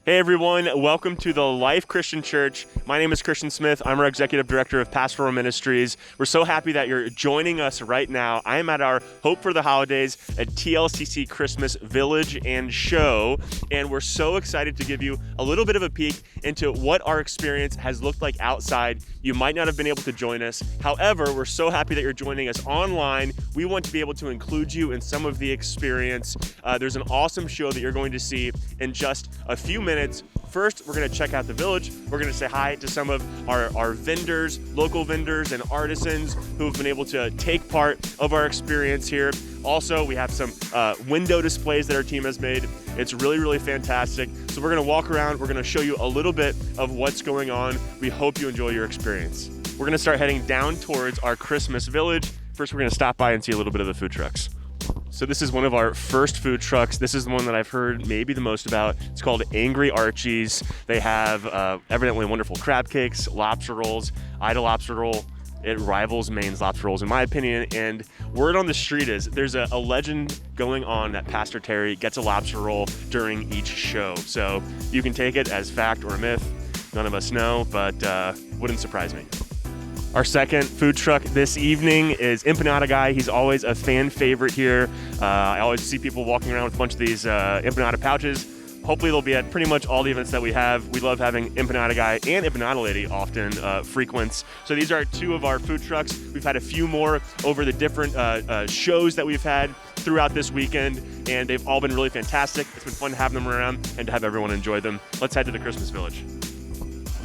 Hey everyone, welcome to the Life Christian Church. My name is Christian Smith. I'm our Executive Director of Pastoral Ministries. We're so happy that you're joining us right now. I am at our Hope for the Holidays at TLCC Christmas Village and Show, and we're so excited to give you a little bit of a peek into what our experience has looked like outside. You might not have been able to join us. However, we're so happy that you're joining us online. We want to be able to include you in some of the experience. There's an awesome show that you're going to see in just a few minutes. First, we're going to check out the village. We're going to say hi to some of our vendors, local vendors and artisans who have been able to take part of our experience here. Also, we have some window displays that our team has made. It's really, really fantastic. So we're going to walk around. We're going to show you a little bit of what's going on. We hope you enjoy your experience. We're going to start heading down towards our Christmas village. First, we're going to stop by and see a little bit of the food trucks. So this is one of our first food trucks. This is the one that I've heard maybe the most about. It's called Angry Archie's. They have evidently wonderful crab cakes, lobster rolls. I had a lobster roll. It rivals Maine's lobster rolls in my opinion. And word on the street is there's a legend going on that Pastor Terry gets a lobster roll during each show. So you can take it as fact or myth. None of us know, but wouldn't surprise me. Our second food truck this evening is Empanada Guy. He's always a fan favorite here. I always see people walking around with a bunch of these empanada pouches. Hopefully they'll be at pretty much all the events that we have. We love having Empanada Guy and Empanada Lady often frequents. So these are two of our food trucks. We've had a few more over the different shows that we've had throughout this weekend, and they've all been really fantastic. It's been fun to have them around and to have everyone enjoy them. Let's head to the Christmas Village.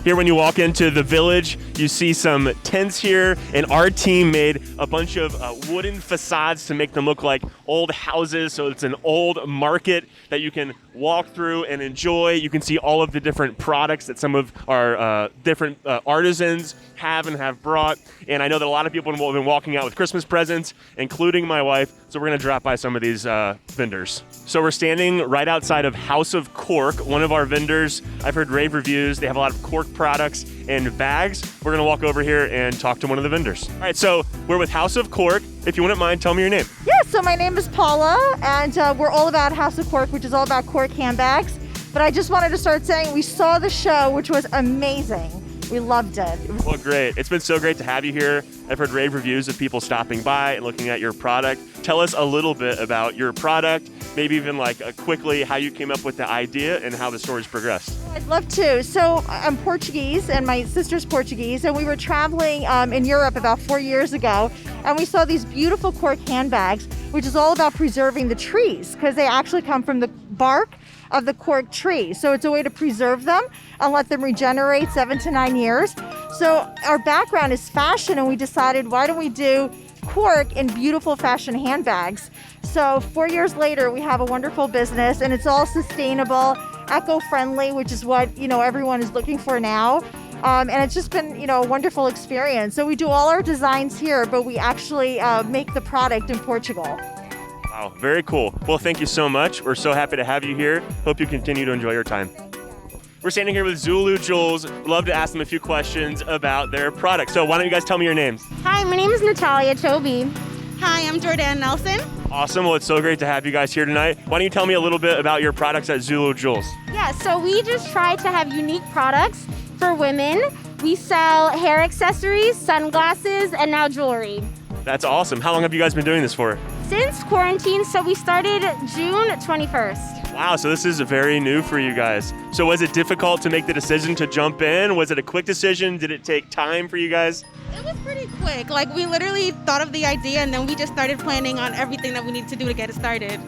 Here, when you walk into the village, you see some tents here, and our team made a bunch of wooden facades to make them look like old houses. So it's an old market that you can walk through and enjoy. You can see all of the different products that some of our different artisans have brought. And I know that a lot of people have been walking out with Christmas presents, including my wife. So we're going to drop by some of these vendors. So we're standing right outside of House of Cork, one of our vendors. I've heard rave reviews. They have a lot of cork products and bags. We're going to walk over here and talk to one of the vendors. All right, so we're with House of Cork. If you wouldn't mind, tell me your name. Yeah, so my name is Paula, and we're all about House of Cork, which is all about cork handbags. But I just wanted to start saying we saw the show, which was amazing. We loved it. Well, great. It's been so great to have you here. I've heard rave reviews of people stopping by and looking at your product. Tell us a little bit about your product, maybe even quickly how you came up with the idea and how the story's progressed. I'd love to. So I'm Portuguese and my sister's Portuguese, and we were traveling in Europe about 4 years ago, and we saw these beautiful cork handbags, which is all about preserving the trees because they actually come from the bark of the cork tree. So it's a way to preserve them and let them regenerate 7 to 9 years. So our background is fashion, and we decided, why don't we do cork in beautiful fashion handbags? So 4 years later, we have a wonderful business, and it's all sustainable, eco-friendly, which is what everyone is looking for now. And it's just been a wonderful experience. So we do all our designs here, but we actually make the product in Portugal. Wow, very cool. Well, thank you so much. We're so happy to have you here. Hope you continue to enjoy your time. We're standing here with Zulu Jewels. Love to ask them a few questions about their product. So why don't you guys tell me your names? Hi, my name is Natalia Toby. Hi, I'm Jordan Nelson. Awesome. Well, it's so great to have you guys here tonight. Why don't you tell me a little bit about your products at Zulu Jewels? Yeah, so we just try to have unique products for women. We sell hair accessories, sunglasses, and now jewelry. That's awesome. How long have you guys been doing this for? Since quarantine, so we started June 21st. Wow, so this is very new for you guys. So was it difficult to make the decision to jump in? Was it a quick decision? Did it take time for you guys? It was pretty quick. We literally thought of the idea and then we just started planning on everything that we need to do to get it started.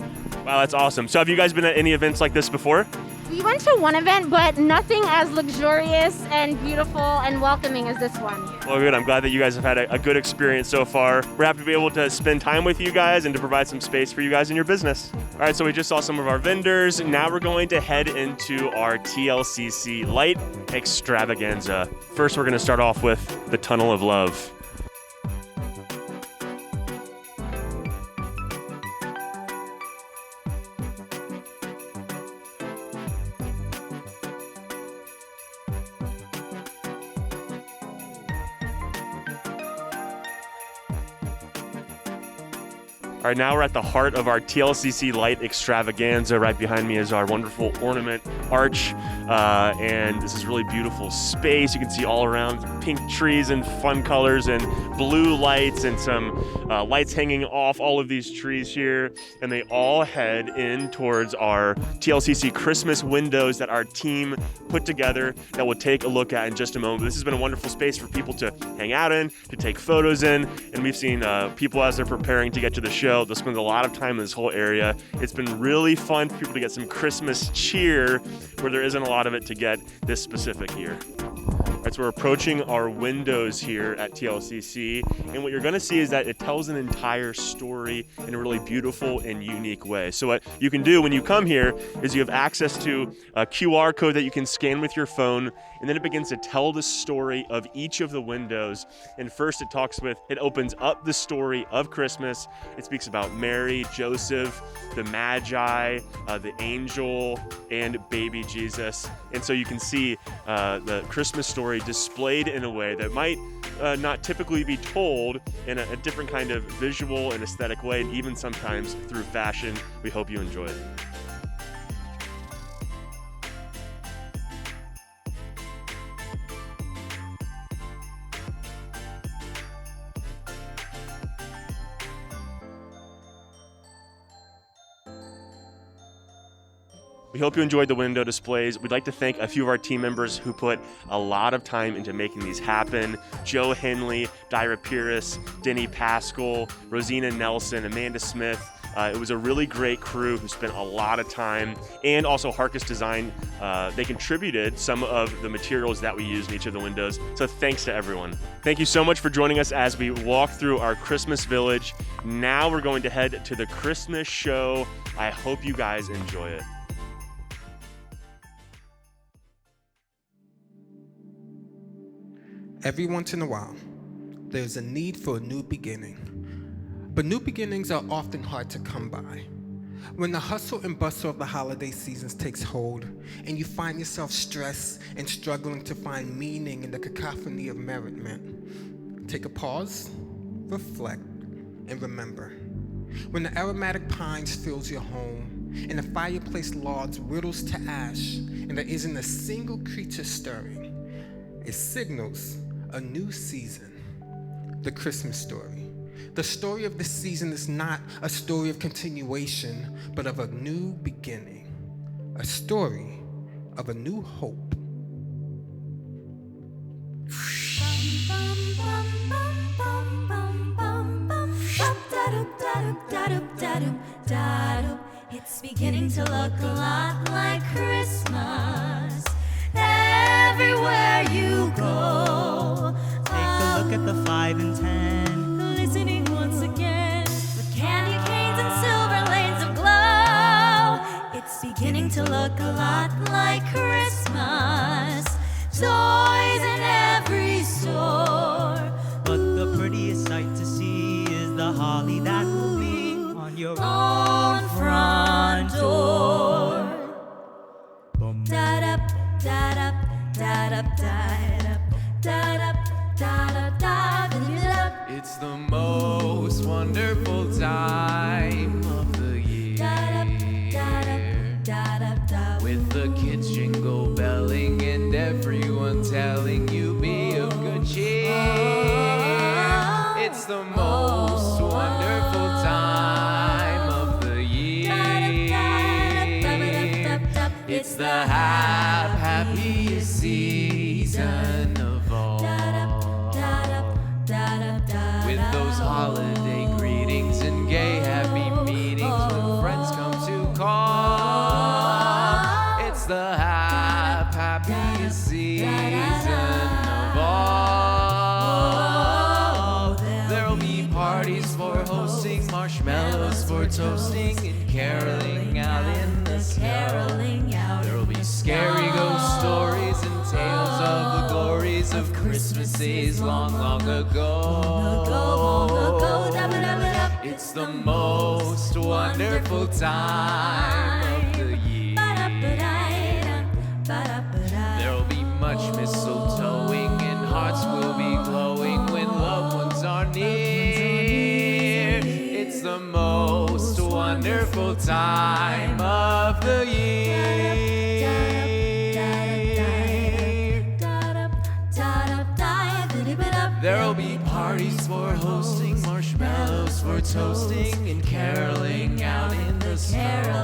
Wow, that's awesome. So have you guys been at any events like this before? We went to one event, but nothing as luxurious and beautiful and welcoming as this one. Well, good. I'm glad that you guys have had a good experience so far. We're happy to be able to spend time with you guys and to provide some space for you guys in your business. All right, so we just saw some of our vendors. Now we're going to head into our TLCC Light Extravaganza. First, we're going to start off with the Tunnel of Love. All right, now we're at the heart of our TLCC Light Extravaganza. Right behind me is our wonderful ornament arch, and this is really beautiful space. You can see all around pink trees and fun colors and blue lights and some lights hanging off all of these trees here, and they all head in towards our TLCC Christmas windows that our team put together that we'll take a look at in just a moment. This has been a wonderful space for people to hang out in, to take photos in, and we've seen people as they're preparing to get to the show. They'll spend a lot of time in this whole area. It's been really fun for people to get some Christmas cheer where there isn't a lot of it to get this specific year. Right, so we're approaching our windows here at TLCC, and what you're going to see is that it tells an entire story in a really beautiful and unique way. So what you can do when you come here is you have access to a QR code that you can scan with your phone, and then it begins to tell the story of each of the windows. And first it opens up the story of Christmas. It speaks about Mary, Joseph, the Magi, the angel, and baby Jesus. And so you can see the Christmas story displayed in a way that might not typically be told in a different kind of visual and aesthetic way, and even sometimes through fashion. We hope you enjoy it. We hope you enjoyed the window displays. We'd like to thank a few of our team members who put a lot of time into making these happen. Joe Henley, Dyra Pires, Denny Pascal, Rosina Nelson, Amanda Smith. It was a really great crew who spent a lot of time, and also Harcus Design. They contributed some of the materials that we used in each of the windows. So thanks to everyone. Thank you so much for joining us as we walk through our Christmas village. Now we're going to head to the Christmas show. I hope you guys enjoy it. Every once in a while, there's a need for a new beginning. But new beginnings are often hard to come by. When the hustle and bustle of the holiday seasons takes hold, and you find yourself stressed and struggling to find meaning in the cacophony of merriment, take a pause, reflect, and remember. When the aromatic pines fills your home, and the fireplace logs whittles to ash, and there isn't a single creature stirring, it signals a new season, the Christmas story. The story of this season is not a story of continuation, but of a new beginning, a story of a new hope. It's beginning to look a lot like Christmas everywhere you go. Take a look at the 5 and 10, listening once again, with candy canes and silver lanes of glow. It's beginning to look a lot like Christmas, toys in every store. but the prettiest sight to see is the holly that will be on your own front door. Da-da, da-da, da-da, da-da, da-da, da-da, da-da. It's the most wonderful time of the year, with the kids jingle belling and everyone telling you be of good cheer. It's the most wonderful time of the year. It's the happiest season of all, with those holiday greetings and gay happy meetings when friends come to call. It's the happiest season of all. There'll be parties for hosting, marshmallows for toasting, and caroling out in the snow. There'll be scary ghost stories and tales of the glories of Christmas days long, long ago. It's the most wonderful time of the year. There'll be much mistletoeing and hearts will be glowing when loved ones are near. It's the most wonderful time of the year. hosting, marshmallows for toasting, and caroling out in the snow.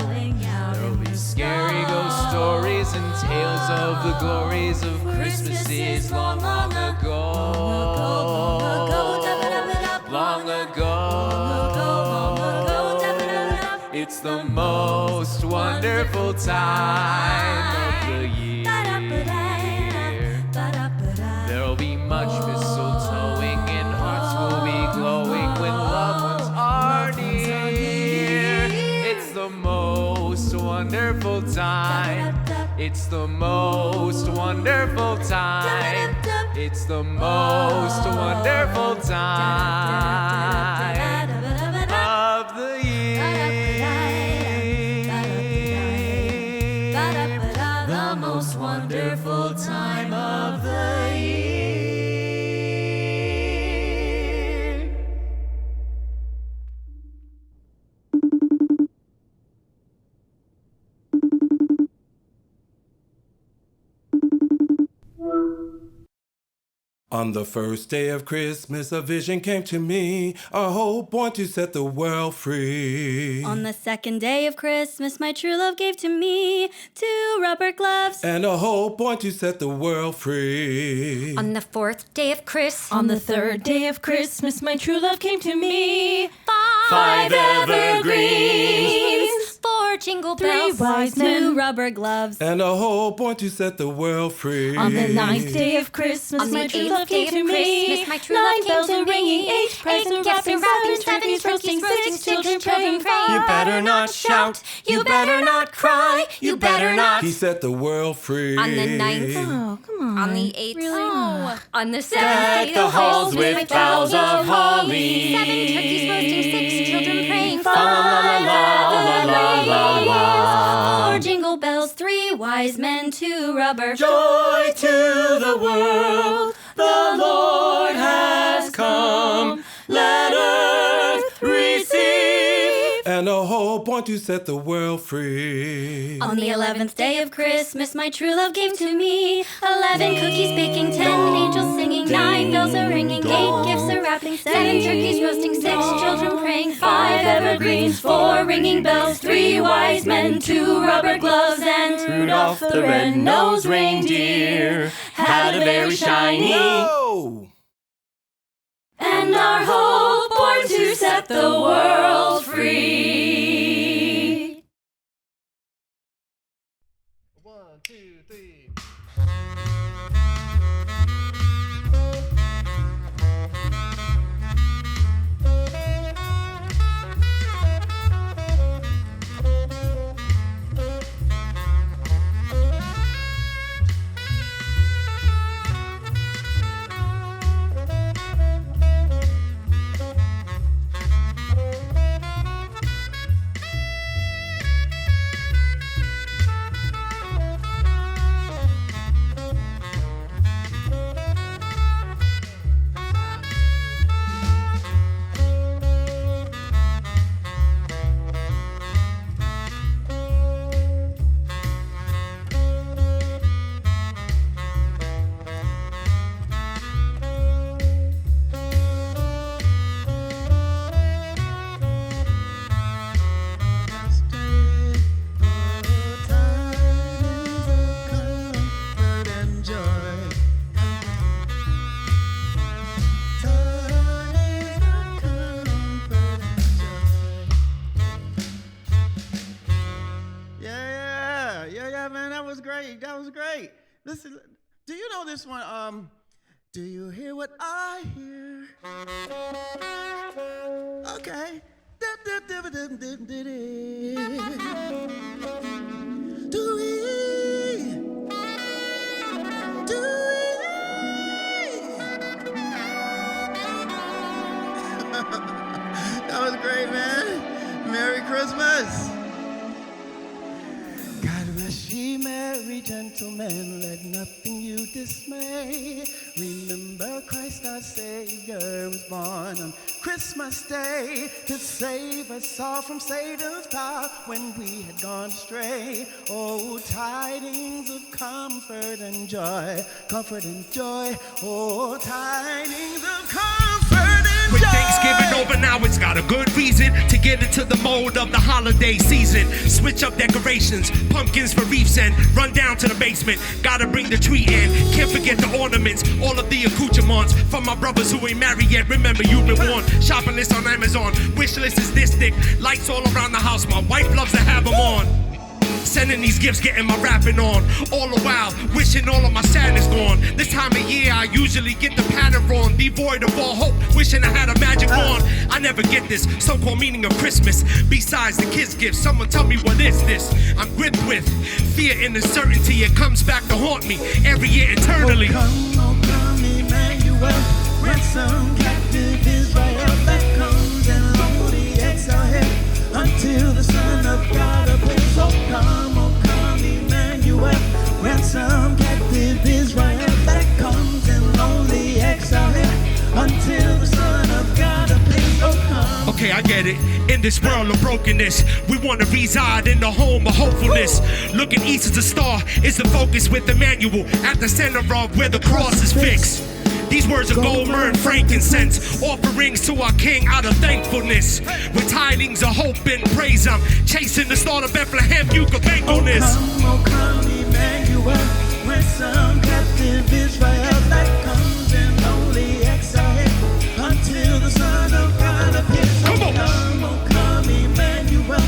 There'll be scary ghost stories and tales of the glories of Christmases long, long ago. Long ago. It's the most wonderful time of the year. There'll be much mistletoeing and hearts will be glowing when loved ones are near. It's the most wonderful time. It's the most wonderful time. It's the most wonderful time of the year. The most wonderful time of the year. On the first day of Christmas, a vision came to me, a hope born to set the world free. On the second day of Christmas, my true love gave to me 2 rubber gloves. And a hope born to set the world free. On the fourth day of Christmas, On the third day of Christmas, my true love came to me. 5 evergreens, 4 jingle 3 bells, wise men, 2 rubber gloves. And a hope born to set the world free. On the 9th day of Christmas, On the my true 8th love came day to of me. Christmas, my true love 9 came bells to are me. ringing, 8 presents 8 gifts wrapping, wrapping, 7 turkeys roasting, 6 children praying. You better not shout, you better not cry, you better not. He set the world free. On the 9th, Oh, come on. on the 8th, Really? on the 7th Deck day the of halls Christmas, with my true love boughs of holly. 7 turkeys roasting, 6 children praying. La la la la la la la. 4 jingle bells, 3 wise men, 2 rubber. Joy to the world, the Lord has come. Let earth receive. And a hope born to set the world free. On the 11th day of Christmas, my true love gave to me 11 cookies baking, 10 angels singing, 9 bells are ringing, 8 gifts are wrapping, 7 turkeys roasting, 6 children praying, 5 evergreens, 4 ringing bells, 3 wise men, 2 rubber gloves, and Rudolph the red-nosed reindeer had a very shiny. Whoa! and our hope born to set the world free. 1, 2, 3. That was great. Listen, do you know this one? Do you hear what I hear? Okay. Do we? That was great, man. Merry Christmas. God bless ye, merry gentlemen, let nothing you dismay. Remember Christ our Savior was born on Christmas Day to save us all from Satan's power when we had gone astray. Oh, tidings of comfort and joy, comfort and joy. Oh, tidings of comfort and joy. over now, it's got a good reason to get into the mode of the holiday season. Switch up decorations, pumpkins for reefs, and run down to the basement. Gotta bring the tree in, can't forget the ornaments, all of the accoutrements. For my brothers who ain't married yet, remember you've been warned. Shopping list on Amazon, wish list is this thick. Lights all around the house, my wife loves to have them on. Sending these gifts, getting my rapping on. All the while, wishing all of my sadness gone. This time of year, I usually get the pattern wrong. Devoid of all hope, wishing I had a magic wand. I never get this so-called meaning of Christmas. Besides the kids' gifts, someone tell me what is this? I'm gripped with fear and uncertainty. It comes back to haunt me every year eternally. Oh come, Emmanuel, ransom captive Israel that comes and lonely exile until the Son of God appears. Oh come, Emmanuel, ransom captive Israel that comes in lonely exile until the Son of God appears. Oh come. Okay, I get it. In this world of brokenness, we want to reside in the home of hopefulness. Looking east as the star is the focus with Emmanuel at the center of where the cross is fixed. These words are gold, myrrh, and frankincense, offerings to our King out of thankfulness. With tidings of hope and praise, I'm chasing the star of Bethlehem. You can bank on this. Oh come, Emmanuel, ransom captive Israel that comes in lonely exile until the Son of God appears. Oh come, Emmanuel,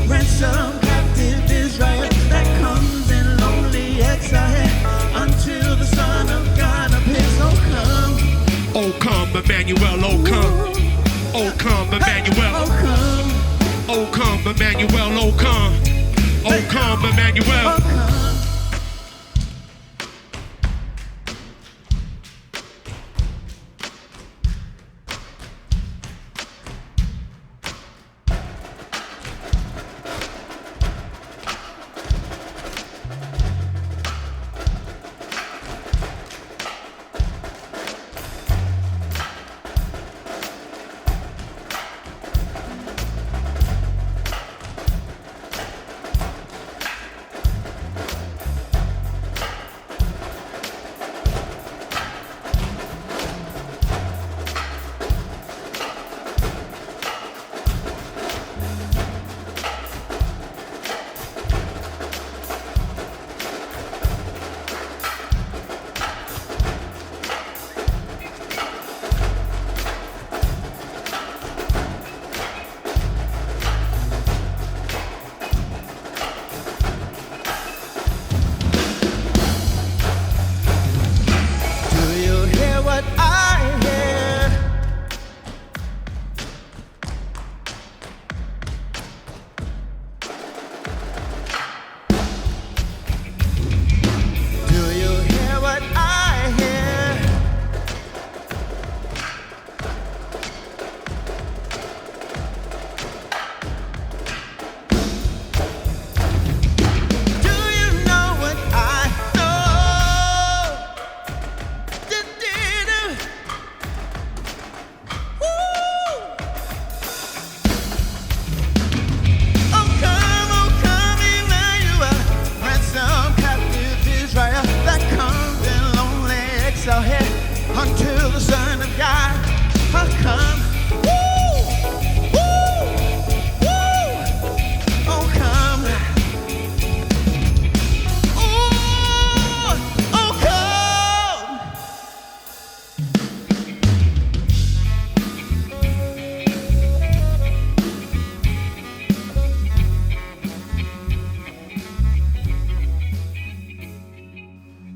ransom captive Israel that comes in lonely exile until the Son of God appears. Oh come, Emmanuel, oh come. Oh come, Emmanuel. Oh come, Emmanuel, oh come. Oh come, Emmanuel.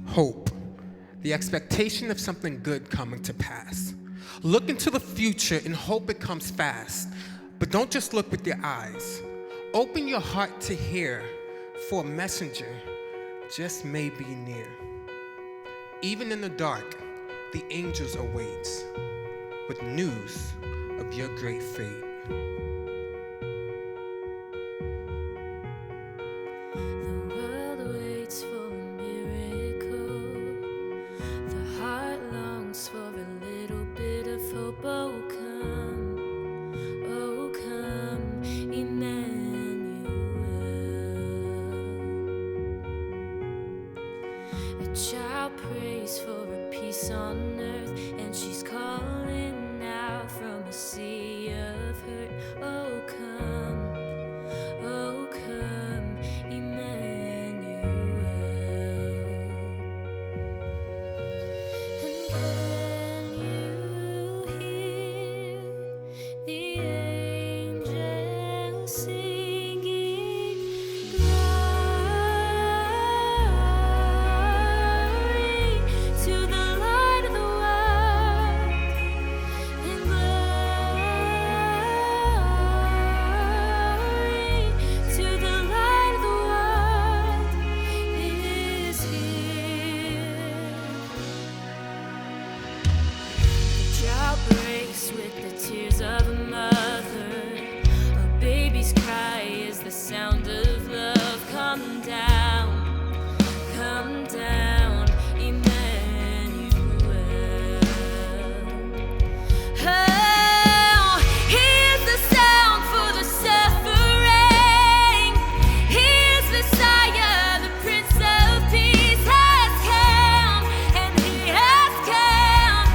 Hope, the expectation of something good coming to pass. Look into the future and hope it comes fast. But don't just look with your eyes. Open your heart to hear, for a messenger just may be near. Even in the dark, the angels await with news of your great fate. The world waits for a miracle. The heart longs for a little bit of hope. Oh come, Emmanuel. A child prays for a peace on earth, and she's calling out from a sea mixed with the tears of a mother. A baby's cry is the sound of love. Come down, Emmanuel. Oh, here's the sound for the suffering. Here's Messiah, the Prince of Peace has come, and he has come,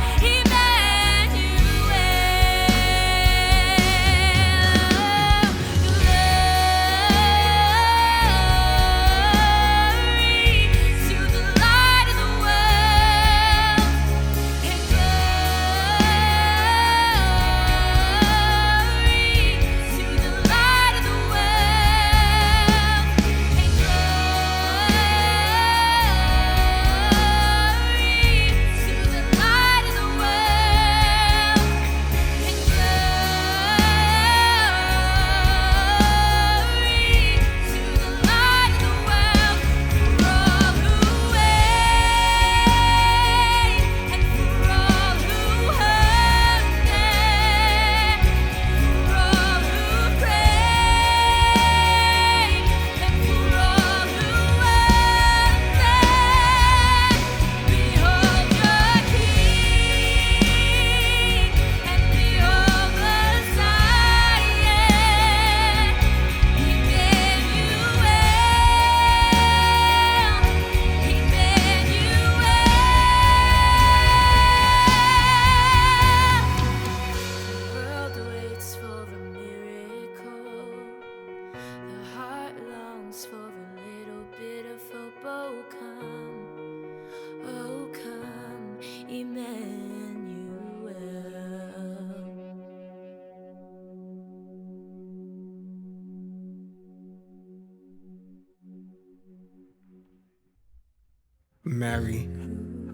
Mary,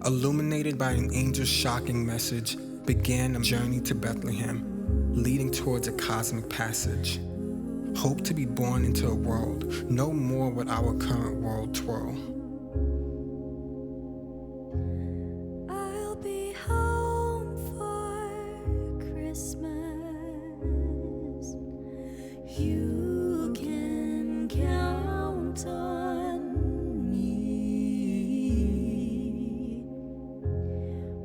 illuminated by an angel's shocking message, began a journey to Bethlehem, leading towards a cosmic passage. Hope to be born into a world, no more would our current world twirl. I'll be home for Christmas. You can count on me.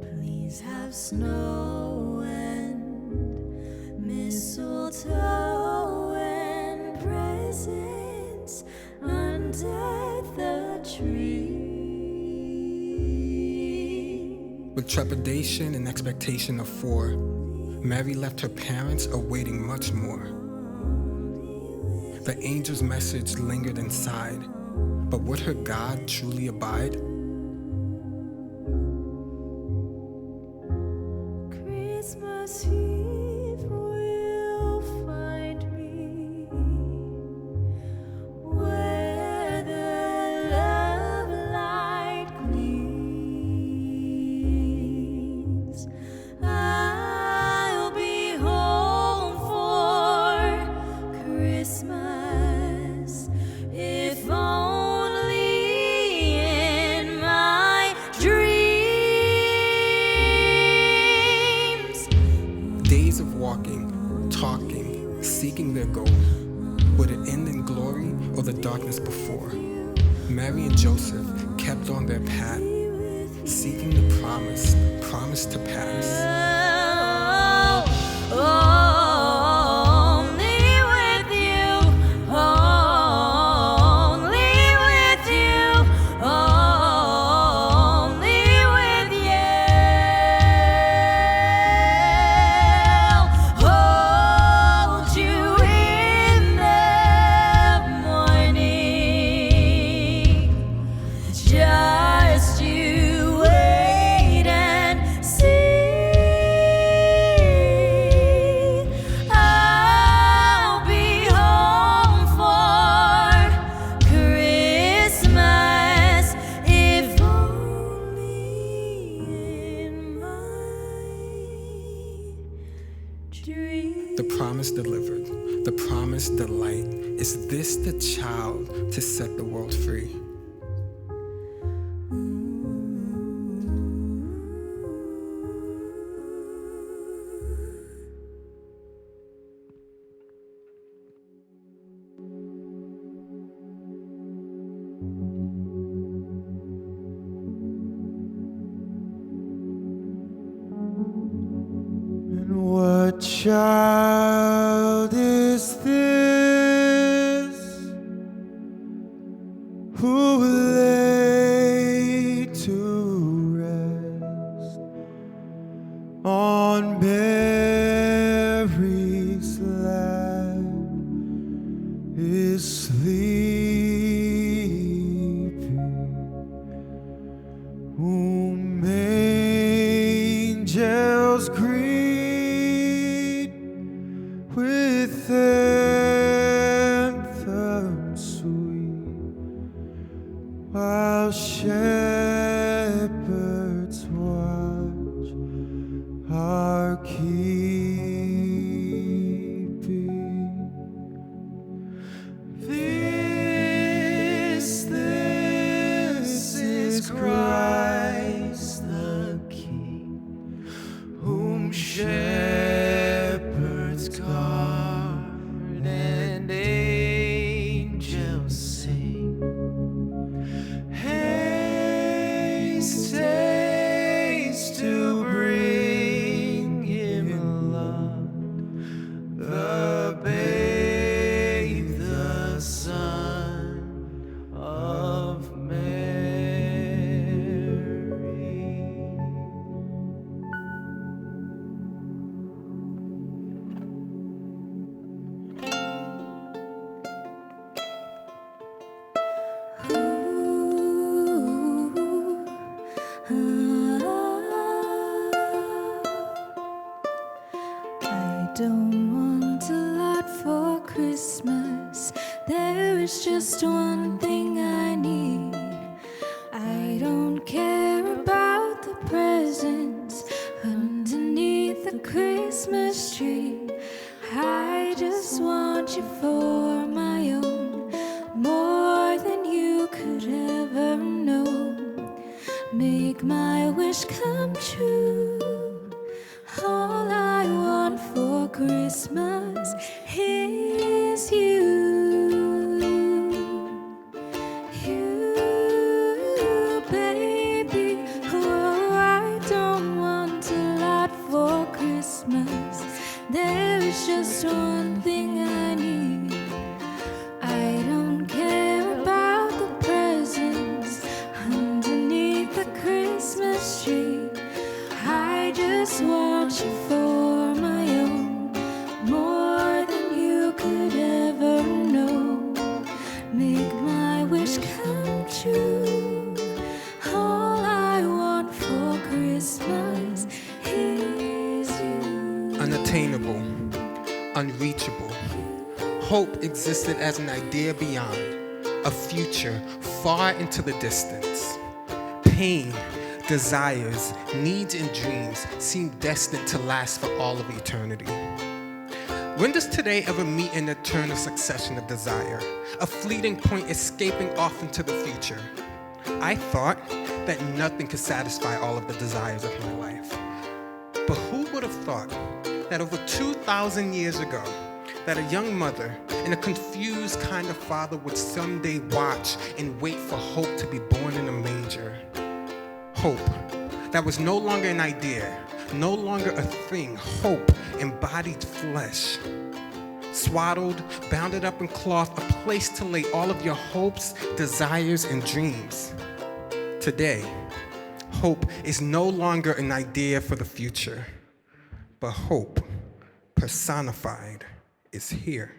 Please have snow and mistletoe and presents under the tree. With trepidation and expectation of four, Mary left her parents awaiting much more. The angel's message lingered inside, but would her God truly abide? Christmas Eve will find me where the love light gleams. I'll be home for Christmas, if only in my dreams. Days of walking, talking, seeking their goal. Would it end in glory or the darkness before? Mary and Joseph kept on their path, seeking the promise to pass. Only with you, only with you, only with you. Hold you in the morning, just you wait and see. I'll be home for Christmas, if only in my dreams. The promise delivered, the promised delight. Is this the child to set the world free? child is this who lay to rest on Mary's lap is sleeping, whom angels greet with anthem sweet, while shepherds watch are keeping. This is Christ the King, whom shepherds guard and angels sing. Haste, haste to bring him love, the babe, the Son of Mary. I don't want a lot for Christmas. There is just one thing I need. I don't care about the presents underneath the Christmas tree. I just want you for my own, more than you could ever know. Make my wish come true. All I want for Christmas is you. You, baby. Oh, I don't want a lot for Christmas. There is just one thing I need. I don't care about the presents underneath the Christmas tree. I just want you for my own, more than you could ever know. Make my wish come true. All I want for Christmas is you. Unattainable, unreachable. Hope existed as an idea beyond, a future far into the distance. Pain, desires, needs, and dreams seem destined to last for all of eternity. When does today ever meet an eternal succession of desire, a fleeting point escaping off into the future? I thought that nothing could satisfy all of the desires of my life. But who would have thought that over 2,000 years ago, that a young mother and a confused kind of father would someday watch and wait for hope to be born in a manger? Hope that was no longer an idea, no longer a thing. Hope embodied flesh, swaddled, bounded up in cloth, a place to lay all of your hopes, desires, and dreams. Today, hope is no longer an idea for the future, but hope, personified, is here.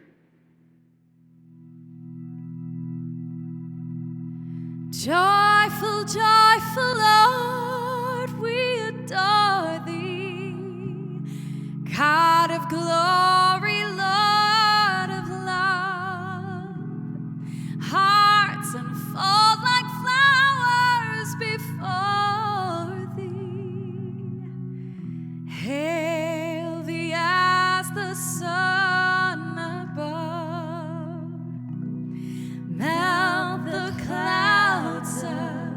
Joyful, joyful Lord, we adore thee. God of glory, Lord of love. Hearts unfold like flowers before thee. Hail thee as the sun above. Melt the clouds up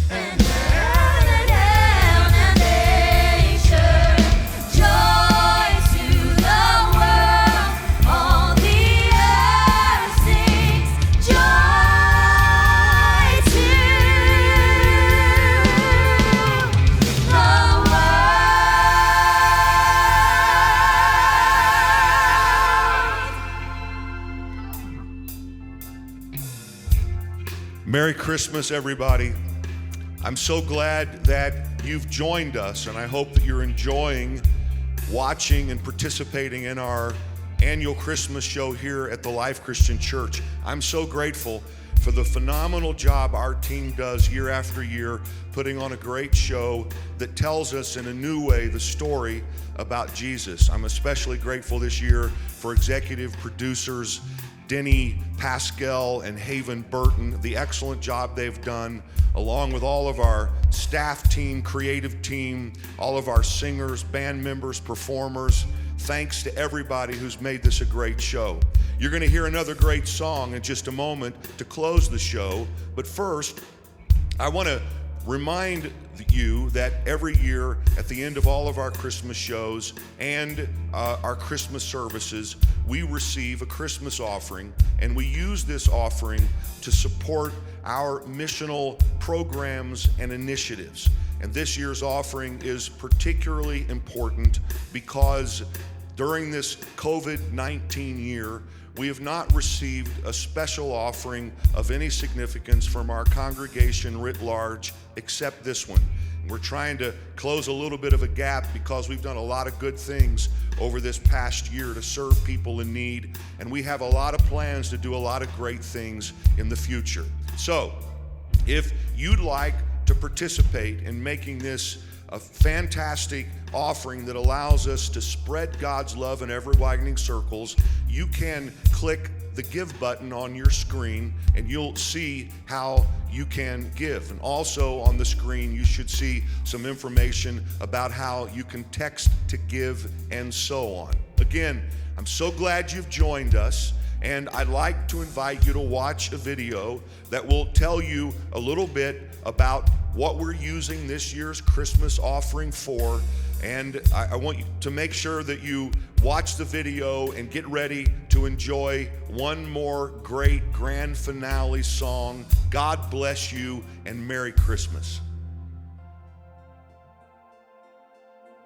and heaven and nature. Joy to the world, all the earth sings. Joy to the world. Merry Christmas, everybody. I'm so glad that you've joined us, and I hope that you're enjoying watching and participating in our annual Christmas show here at the Life Christian Church. I'm so grateful for the phenomenal job our team does year after year, putting on a great show that tells us in a new way the story about Jesus. I'm especially grateful this year for executive producers Denny Pascal and Haven Burton, the excellent job they've done, along with all of our staff team, creative team, all of our singers, band members, performers. Thanks to everybody who's made this a great show. You're going to hear another great song in just a moment to close the show, but first, I want to remind you that every year at the end of all of our Christmas shows and our Christmas services, we receive a Christmas offering, and we use this offering to support our missional programs and initiatives. And this year's offering is particularly important because during this COVID-19 year, we have not received a special offering of any significance from our congregation writ large, except this one. We're trying to close a little bit of a gap because we've done a lot of good things over this past year to serve people in need, and we have a lot of plans to do a lot of great things in the future. So, if you'd like to participate in making this a fantastic offering that allows us to spread God's love in ever-widening circles, you can click the Give button on your screen and you'll see how you can give. And also on the screen, you should see some information about how you can text to give and so on. Again, I'm so glad you've joined us, and I'd like to invite you to watch a video that will tell you a little bit about what we're using this year's Christmas offering for. And I want you to make sure that you watch the video and get ready to enjoy one more great grand finale song. God bless you and Merry Christmas.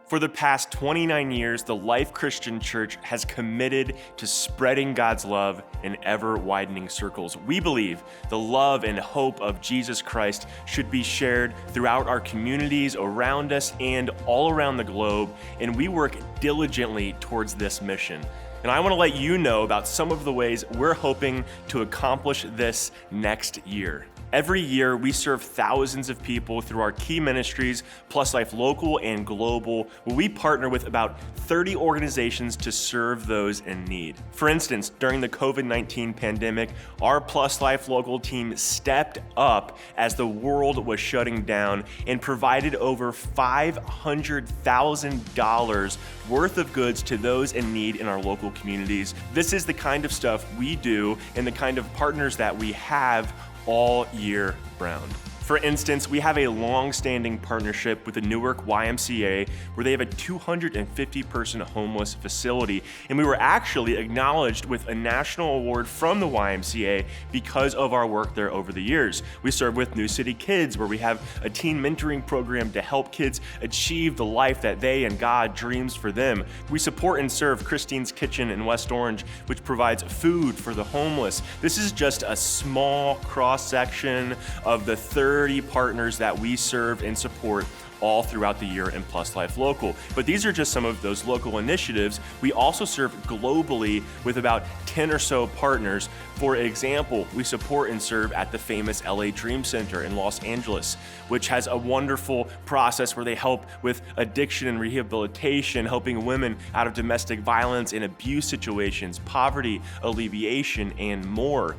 For the past 29 years, the Life Christian Church has committed to spreading God's love in ever-widening circles. We believe the love and hope of Jesus Christ should be shared throughout our communities around us and all around the globe, and we work diligently towards this mission. And I want to let you know about some of the ways we're hoping to accomplish this next year. Every year, we serve thousands of people through our key ministries, Plus Life Local and Global, where we partner with about 30 organizations to serve those in need. For instance, during the COVID-19 pandemic, our Plus Life Local team stepped up as the world was shutting down and provided over $500,000 worth of goods to those in need in our local communities. This is the kind of stuff we do and the kind of partners that we have all year round. For instance, we have a long-standing partnership with the Newark YMCA where they have a 250-person homeless facility, and we were actually acknowledged with a national award from the YMCA because of our work there over the years. We serve with New City Kids, where we have a teen mentoring program to help kids achieve the life that they and God dreams for them. We support and serve Christine's Kitchen in West Orange, which provides food for the homeless. This is just a small cross-section of the 30 partners that we serve and support all throughout the year in Plus Life Local. But these are just some of those local initiatives. We also serve globally with about 10 or so partners. For example, we support and serve at the famous LA Dream Center in Los Angeles, which has a wonderful process where they help with addiction and rehabilitation, helping women out of domestic violence and abuse situations, poverty alleviation, and more.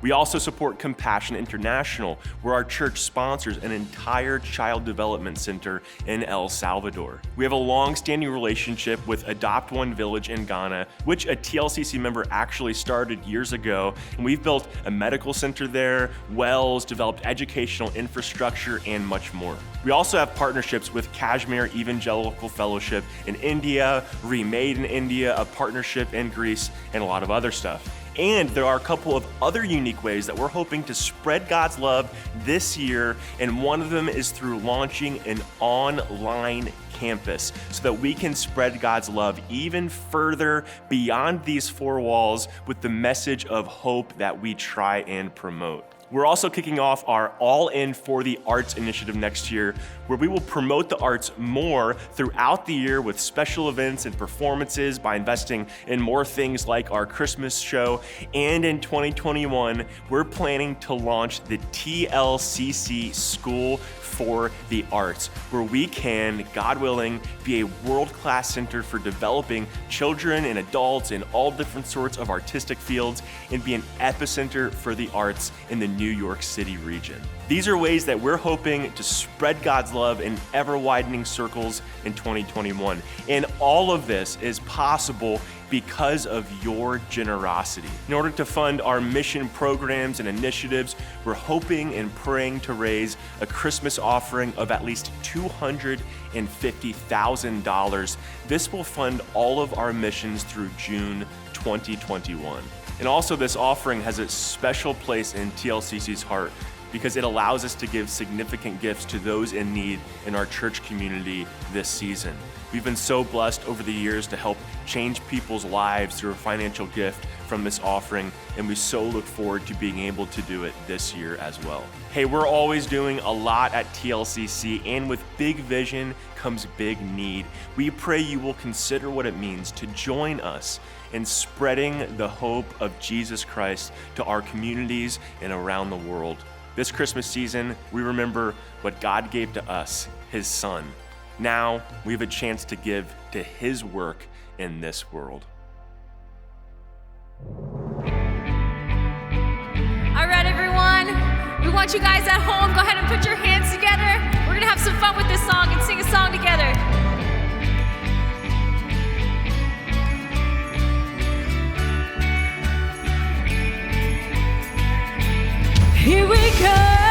We also support Compassion International, where our church sponsors an entire child development center in El Salvador. We have a long-standing relationship with Adopt One Village in Ghana, which a TLCC member actually started years ago, and we've built a medical center there, wells, developed educational infrastructure, and much more. We also have partnerships with Kashmir Evangelical Fellowship in India, Remade in India, a partnership in Greece, and a lot of other stuff. And there are a couple of other unique ways that we're hoping to spread God's love this year, and one of them is through launching an online campus so that we can spread God's love even further beyond these four walls with the message of hope that we try and promote. We're also kicking off our All In for the Arts initiative next year, where we will promote the arts more throughout the year with special events and performances by investing in more things like our Christmas show. And in 2021, we're planning to launch the TLCC School for the Arts, where we can, God willing, be a world-class center for developing children and adults in all different sorts of artistic fields and be an epicenter for the arts in the New York City region. These are ways that we're hoping to spread God's love in ever-widening circles in 2021. And all of this is possible because of your generosity. In order to fund our mission programs and initiatives, we're hoping and praying to raise a Christmas offering of at least $250,000. This will fund all of our missions through June 2021. And also, this offering has a special place in TLCC's heart because it allows us to give significant gifts to those in need in our church community this season. We've been so blessed over the years to help change people's lives through a financial gift from this offering, and we so look forward to being able to do it this year as well. Hey, we're always doing a lot at TLCC, and with big vision comes big need. We pray you will consider what it means to join us in spreading the hope of Jesus Christ to our communities and around the world. This Christmas season, we remember what God gave to us, His Son. Now we have a chance to give to His work in this world. All right, everyone. We want you guys at home, go ahead and put your hands together. We're going to have some fun with this song and sing a song together. Here we go.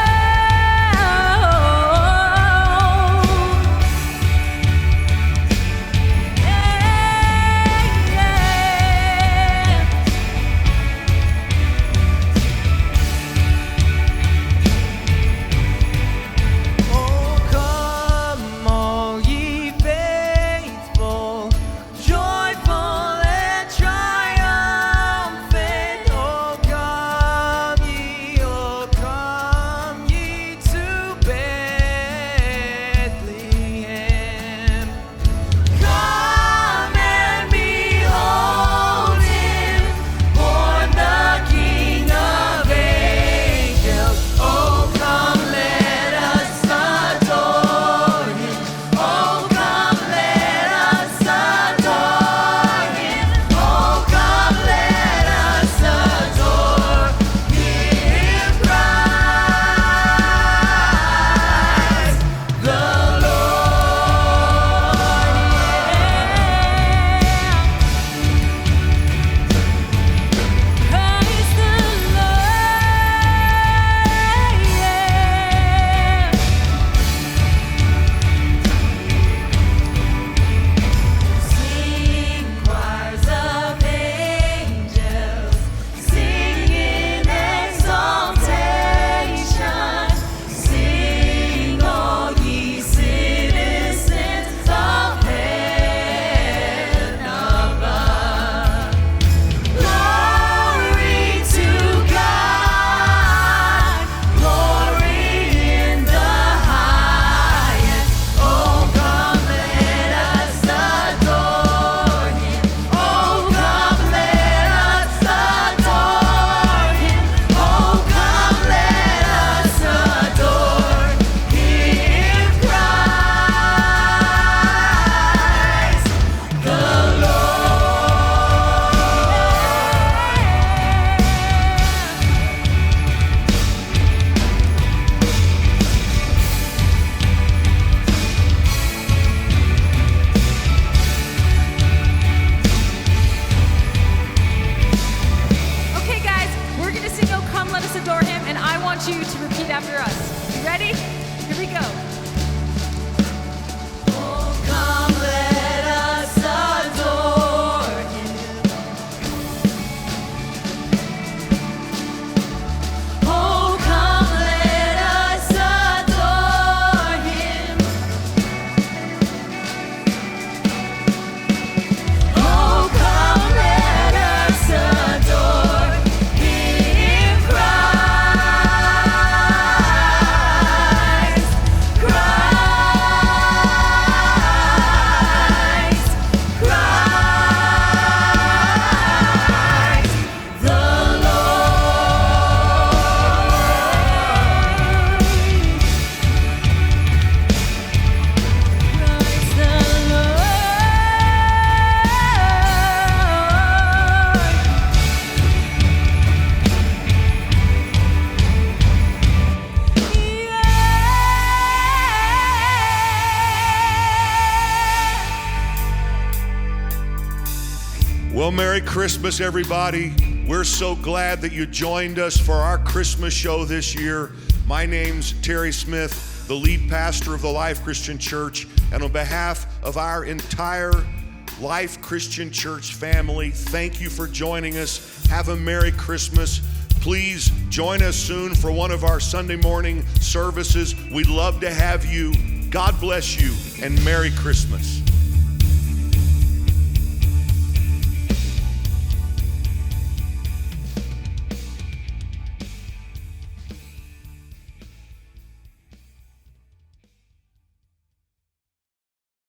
Well, Merry Christmas, everybody. We're so glad that you joined us for our Christmas show this year. My name's Terry Smith, the lead pastor of the Life Christian Church, and on behalf of our entire Life Christian Church family, thank you for joining us. Have a Merry Christmas. Please join us soon for one of our Sunday morning services. We'd love to have you. God bless you, and Merry Christmas.